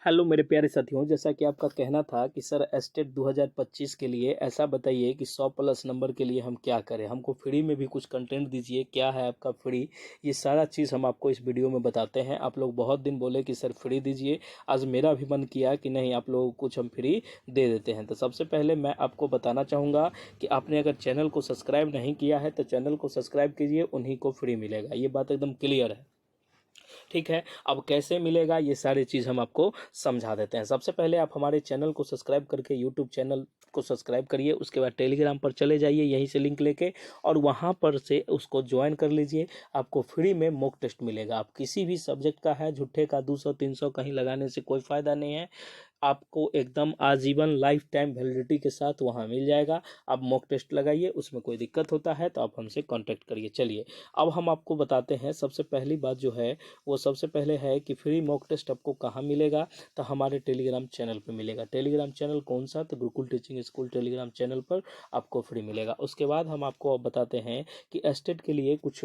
Hello मेरे प्यारे साथियों, जैसा कि आपका कहना था कि सर एस्टेट 2025 के लिए ऐसा बताइए कि 100 प्लस नंबर के लिए हम क्या करें, हमको फ्री में भी कुछ कंटेंट दीजिए, क्या है आपका फ्री। ये सारा चीज़ हम आपको इस वीडियो में बताते हैं। आप लोग बहुत दिन बोले कि सर फ्री दीजिए, आज मेरा भी मन किया कि नहीं आप लोगों को कुछ हम फ्री दे देते हैं। तो सबसे पहले मैं आपको बताना चाहूँगा कि आपने अगर चैनल को सब्सक्राइब नहीं किया है तो चैनल को सब्सक्राइब कीजिए, उन्हीं को फ्री मिलेगा। ये बात एकदम क्लियर है, ठीक है। अब कैसे मिलेगा ये सारी चीज़ हम आपको समझा देते हैं। सबसे पहले आप हमारे चैनल को सब्सक्राइब करके यूट्यूब चैनल को सब्सक्राइब करिए, उसके बाद टेलीग्राम पर चले जाइए, यहीं से लिंक लेके और वहाँ पर से उसको ज्वाइन कर लीजिए। आपको फ्री में मॉक टेस्ट मिलेगा। आप किसी भी सब्जेक्ट का है, झूठे का 200-300 कहीं लगाने से कोई फ़ायदा नहीं है। आपको एकदम आजीवन लाइफ टाइम वैलिडिटी के साथ वहाँ मिल जाएगा। आप मॉक टेस्ट लगाइए, उसमें कोई दिक्कत होता है तो आप हमसे कांटेक्ट करिए। चलिए अब हम आपको बताते हैं। सबसे पहली बात जो है वो सबसे पहले है कि फ्री मॉक टेस्ट आपको कहाँ मिलेगा, तो हमारे टेलीग्राम चैनल पे मिलेगा। टेलीग्राम चैनल कौन सा, तो Gurukul teaching school Telegram channel पर आपको फ्री मिलेगा। उसके बाद हम आपको अब बताते हैं कि एस्टेट के लिए कुछ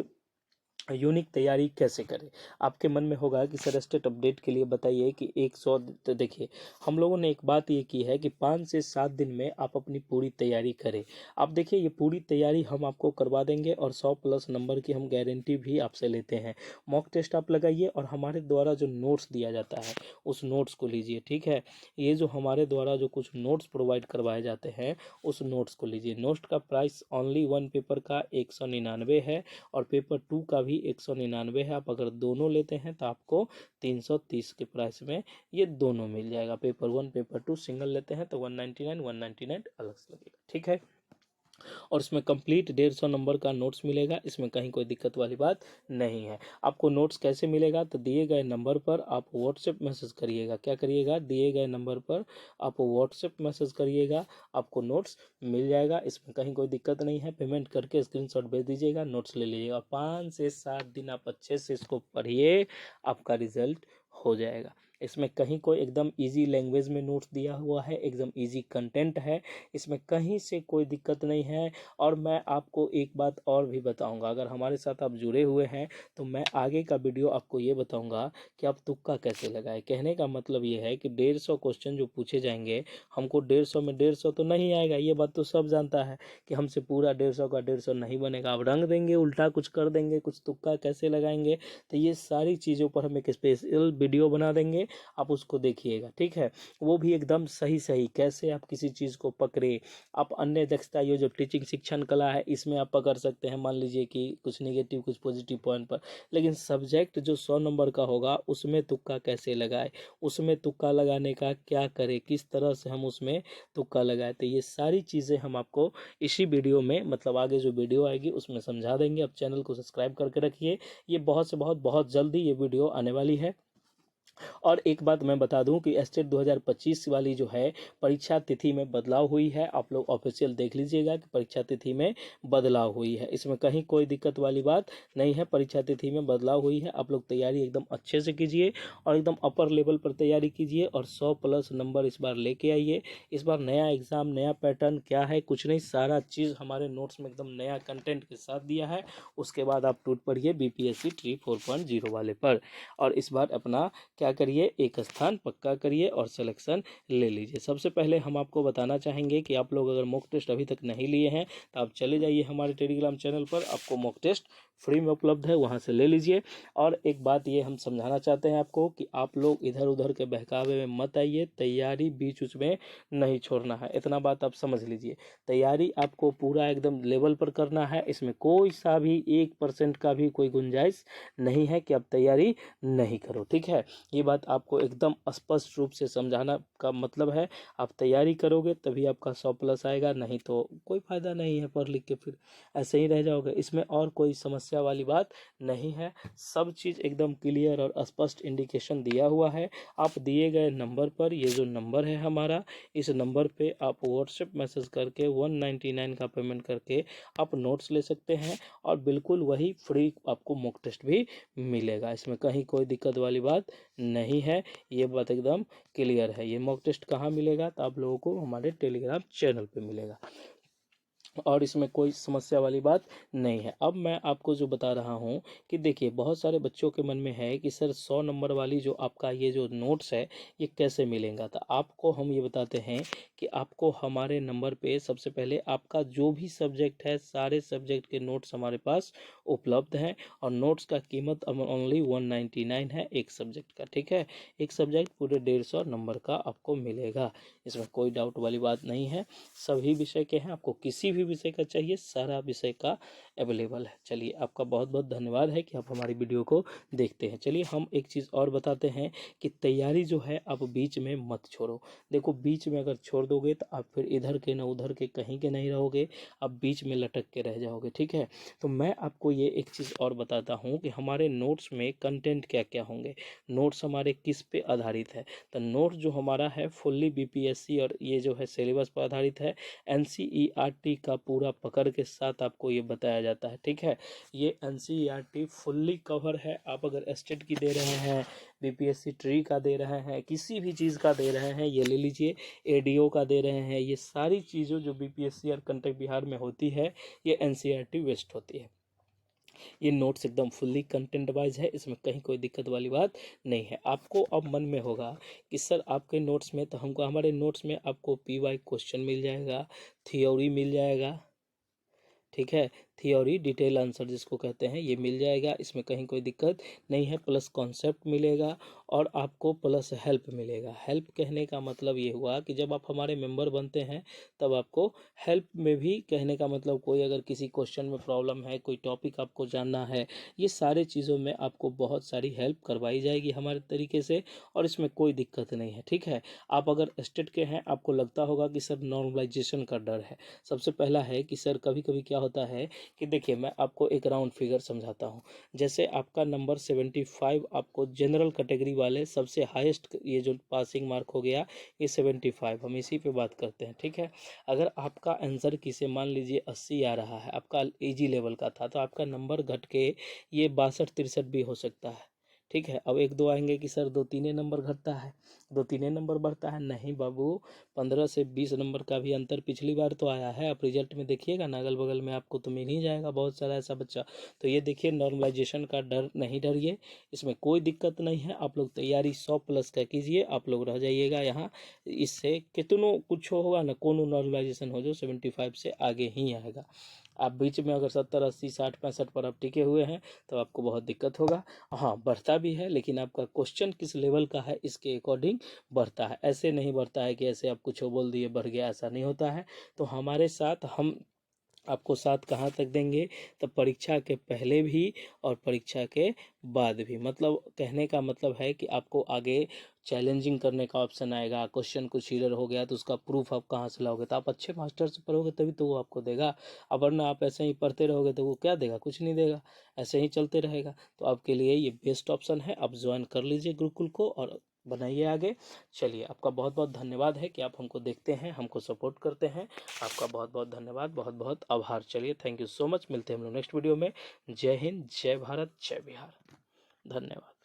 यूनिक तैयारी कैसे करें। आपके मन में होगा कि सर स्टेट अपडेट के लिए बताइए कि 100। तो देखिए हम लोगों ने एक बात ये की है कि 5 से 7 दिन में आप अपनी पूरी तैयारी करें। आप देखिए ये पूरी तैयारी हम आपको करवा देंगे और 100 प्लस नंबर की हम गारंटी भी आपसे लेते हैं। मॉक टेस्ट आप लगाइए और हमारे द्वारा जो नोट्स दिया जाता है उस नोट्स को लीजिए, ठीक है। ये जो हमारे द्वारा जो कुछ नोट्स प्रोवाइड करवाए जाते हैं उस नोट्स को लीजिए। नोट्स का प्राइस ओनली 1 पेपर का 199 है और पेपर 2 का भी 199 है। आप अगर दोनों लेते हैं तो आपको 330 के प्राइस में ये दोनों मिल जाएगा। पेपर 1 पेपर 2 सिंगल लेते हैं तो 199 अलग से लगेगा, ठीक है। और इसमें कंप्लीट 150 नंबर का नोट्स मिलेगा, इसमें कहीं कोई दिक्कत वाली बात नहीं है। आपको नोट्स कैसे मिलेगा, तो दिए गए नंबर पर आप व्हाट्सएप मैसेज करिएगा। क्या करिएगा, दिए गए नंबर पर आप व्हाट्सएप मैसेज करिएगा, आपको नोट्स मिल जाएगा। इसमें कहीं कोई दिक्कत नहीं है। पेमेंट करके स्क्रीनशॉट भेज दीजिएगा, नोट्स ले लीजिएगा। 5 से 7 दिन आप अच्छे से इसको पढ़िए, आपका रिजल्ट हो जाएगा। इसमें कहीं कोई एकदम इजी लैंग्वेज में नोट्स दिया हुआ है, एकदम इजी कंटेंट है, इसमें कहीं से कोई दिक्कत नहीं है। और मैं आपको एक बात और भी बताऊंगा, अगर हमारे साथ आप जुड़े हुए हैं तो मैं आगे का वीडियो आपको ये बताऊंगा कि आप तुक्का कैसे लगाएं। कहने का मतलब ये है कि 150 क्वेश्चन जो पूछे जाएंगे, हमको 150 में 150 तो नहीं आएगा, ये बात तो सब जानता है कि हमसे पूरा 150 का 150 नहीं बनेगा। आप रंग देंगे, उल्टा कुछ कर देंगे, कुछ तुक्का कैसे लगाएंगे, तो ये सारी चीज़ों पर हम एक स्पेशल वीडियो बना देंगे, आप उसको देखिएगा, ठीक है। वो भी एकदम सही सही कैसे आप किसी चीज़ को पकड़े। आप अन्य दक्षता, ये जो टीचिंग शिक्षण कला है इसमें आप पकड़ सकते हैं, मान लीजिए कि कुछ नेगेटिव कुछ पॉजिटिव पॉइंट पर। लेकिन सब्जेक्ट जो 100 नंबर का होगा उसमें तुक्का कैसे लगाए, उसमें तुक्का लगाने का क्या करें, किस तरह से हम उसमें तुक्का लगाए, तो ये सारी चीज़ें हम आपको इसी वीडियो में, मतलब आगे जो वीडियो आएगी उसमें समझा देंगे। आप चैनल को सब्सक्राइब करके रखिए, ये बहुत से बहुत जल्दी ये वीडियो आने वाली है। और एक बात मैं बता दूं कि एस्टेट 2025 वाली जो है परीक्षा तिथि में बदलाव हुई है। आप लोग ऑफिशियल देख लीजिएगा कि परीक्षा तिथि में बदलाव हुई है, इसमें कहीं कोई दिक्कत वाली बात नहीं है। परीक्षा तिथि में बदलाव हुई है, आप लोग तैयारी एकदम अच्छे से कीजिए और एकदम अपर लेवल पर तैयारी कीजिए और 100 प्लस नंबर इस बार लेके आइए। इस बार नया एग्ज़ाम, नया पैटर्न क्या है, कुछ नहीं, सारा चीज़ हमारे नोट्स में एकदम नया कंटेंट के साथ दिया है। उसके बाद आप टूट पड़िए BPSC ट्री 4.0 वाले पर और इस बार अपना क्या करिए, एक स्थान पक्का करिए और सिलेक्शन ले लीजिए। सबसे पहले हम आपको बताना चाहेंगे कि आप लोग अगर मॉक टेस्ट अभी तक नहीं लिए हैं तो आप चले जाइए हमारे टेलीग्राम चैनल पर, आपको मॉक टेस्ट फ्री में उपलब्ध है, वहाँ से ले लीजिए। और एक बात ये हम समझाना चाहते हैं आपको कि आप लोग इधर उधर के बहकावे में मत आइए, तैयारी बीच उच में नहीं छोड़ना है, इतना बात आप समझ लीजिए। तैयारी आपको पूरा एकदम लेवल पर करना है, इसमें कोई सा भी 1% का भी कोई गुंजाइश नहीं है कि आप तैयारी नहीं करो, ठीक है। ये बात आपको एकदम स्पष्ट रूप से समझाना का मतलब है, आप तैयारी करोगे तभी आपका 100 प्लस आएगा, नहीं तो कोई फ़ायदा नहीं है, पढ़ लिख के फिर ऐसे ही रह जाओगे। इसमें और कोई समस्या वाली बात नहीं है, सब चीज़ एकदम क्लियर और स्पष्ट इंडिकेशन दिया हुआ है। आप दिए गए नंबर पर, ये जो नंबर है हमारा, इस नंबर पे आप व्हाट्सएप मैसेज करके 199 का पेमेंट करके आप नोट्स ले सकते हैं और बिल्कुल वही फ्री आपको मॉक टेस्ट भी मिलेगा। इसमें कहीं कोई दिक्कत वाली बात नहीं है, ये बात एकदम क्लियर है। ये मॉक टेस्ट कहाँ मिलेगा, तो आप लोगों को हमारे टेलीग्राम चैनल पे मिलेगा। और इसमें कोई समस्या वाली बात नहीं है। अब मैं आपको जो बता रहा हूँ कि देखिए, बहुत सारे बच्चों के मन में है कि सर 100 नंबर वाली जो आपका ये जो नोट्स है ये कैसे मिलेगा। तो आपको हम ये बताते हैं कि आपको हमारे नंबर पे सबसे पहले आपका जो भी सब्जेक्ट है सारे सब्जेक्ट के नोट्स हमारे पास उपलब्ध हैं, और नोट्स का कीमत ओनली 199 है एक सब्जेक्ट का। ठीक है, एक सब्जेक्ट पूरे 150 नंबर का आपको मिलेगा, इसमें कोई डाउट वाली बात नहीं है। सभी विषय के हैं, आपको किसी भी विषय का चाहिए सारा विषय का अवेलेबल है। चलिए, आपका बहुत बहुत धन्यवाद है कि आप हमारी वीडियो को देखते हैं। चलिए हम एक चीज़ और बताते हैं कि तैयारी जो है आप बीच में मत छोड़ो। देखो, बीच में अगर छोड़ दोगे तो आप फिर इधर के ना उधर के कहीं के नहीं रहोगे, आप बीच में लटक के रह जाओगे। ठीक है, तो मैं आपको ये एक चीज़ और बताता हूँ कि हमारे नोट्स में कंटेंट क्या क्या होंगे, नोट्स हमारे किस पे आधारित है। तो नोट्स जो हमारा है फुल्ली बीपीएससी और ये जो है सिलेबस पर आधारित है। एनसीईआरटी का पूरा पकड़ के साथ आपको ये बताया जाता है। ठीक है, ये एनसीईआरटी फुल्ली कवर है। आप अगर स्टेट की दे रहे हैं, बीपीएससी ट्री का दे रहे हैं, किसी भी चीज़ का दे रहे हैं, ये ले लीजिए, एडीओ का दे रहे हैं, ये सारी चीज़ों जो बीपीएससी और कंटेक्ट बिहार में होती है ये एनसीईआरटी वेस्ट होती है। ये नोट्स एकदम फुल्ली कंटेंट वाइज है, इसमें कहीं कोई दिक्कत वाली बात नहीं है। आपको अब मन में होगा कि सर आपके नोट्स में, तो हमको हमारे नोट्स में आपको पीवाई क्वेश्चन मिल जाएगा, थ्योरी मिल जाएगा। ठीक है, थियोरी डिटेल आंसर जिसको कहते हैं ये मिल जाएगा, इसमें कहीं कोई दिक्कत नहीं है। प्लस कॉन्सेप्ट मिलेगा और आपको प्लस हेल्प मिलेगा। हेल्प कहने का मतलब ये हुआ कि जब आप हमारे मेंबर बनते हैं तब आपको हेल्प में भी, कहने का मतलब कोई अगर किसी क्वेश्चन में प्रॉब्लम है, कोई टॉपिक आपको जानना है, ये सारे चीज़ों में आपको बहुत सारी हेल्प करवाई जाएगी हमारे तरीके से, और इसमें कोई दिक्कत नहीं है। ठीक है, आप अगर स्टेट के हैं, आपको लगता होगा कि सर नॉर्मलाइजेशन का डर है। सबसे पहला है कि सर कभी कभी क्या होता है कि देखिए, मैं आपको एक राउंड फिगर समझाता हूँ। जैसे आपका नंबर 75, आपको जनरल कैटेगरी वाले सबसे हाईएस्ट ये जो पासिंग मार्क हो गया ये 75, हम इसी पे बात करते हैं। ठीक है, अगर आपका आंसर किसे मान लीजिए 80 आ रहा है, आपका इजी लेवल का था, तो आपका नंबर घट के ये 62-63 भी हो सकता है। ठीक है, अब एक दो आएंगे कि सर 2-3 नंबर घटता है, 2-3 नंबर बढ़ता है। नहीं बाबू, 15 से 20 नंबर का भी अंतर पिछली बार तो आया है। आप रिजल्ट में देखिएगा ना, अगल बगल में आपको तो मिल ही जाएगा बहुत सारा ऐसा बच्चा। तो ये देखिए, नॉर्मलाइजेशन का डर नहीं डरिए, इसमें कोई दिक्कत नहीं है। आप लोग तैयारी 100+ का कीजिए, आप लोग रह जाइएगा यहाँ। इससे कितनों कुछ होगा ना, कोनो नॉर्मलाइजेशन हो जो 75 से आगे ही आएगा। आप बीच में अगर 70, 80, 60, 65 पर आप टिके हुए हैं तो आपको बहुत दिक्कत होगा। हाँ, बढ़ता भी है, लेकिन आपका क्वेश्चन किस लेवल का है इसके अकॉर्डिंग बढ़ता है। ऐसे नहीं बढ़ता है कि ऐसे आप कुछ बोल दिए बढ़ गया, ऐसा नहीं होता है। तो हमारे साथ हम आपको साथ कहाँ तक देंगे, तो परीक्षा के पहले भी और परीक्षा के बाद भी। मतलब कहने का मतलब है कि आपको आगे चैलेंजिंग करने का ऑप्शन आएगा, क्वेश्चन कुछ इधर हो गया तो उसका प्रूफ आप कहाँ से लाओगे। तो आप अच्छे मास्टर से पढ़ोगे तभी तो वो आपको देगा। अब वरना आप ऐसे ही पढ़ते रहोगे तो वो क्या देगा, कुछ नहीं देगा, ऐसे ही चलते रहेगा। तो आपके लिए ये बेस्ट ऑप्शन है, आप ज्वाइन कर लीजिए गुरुकुल को और बनाइए आगे। चलिए, आपका बहुत बहुत धन्यवाद है कि आप हमको देखते हैं, हमको सपोर्ट करते हैं। आपका बहुत बहुत धन्यवाद, बहुत बहुत आभार। चलिए, थैंक यू सो मच, मिलते हैं हम लोग नेक्स्ट वीडियो में। जय हिंद, जय भारत, जय बिहार। धन्यवाद।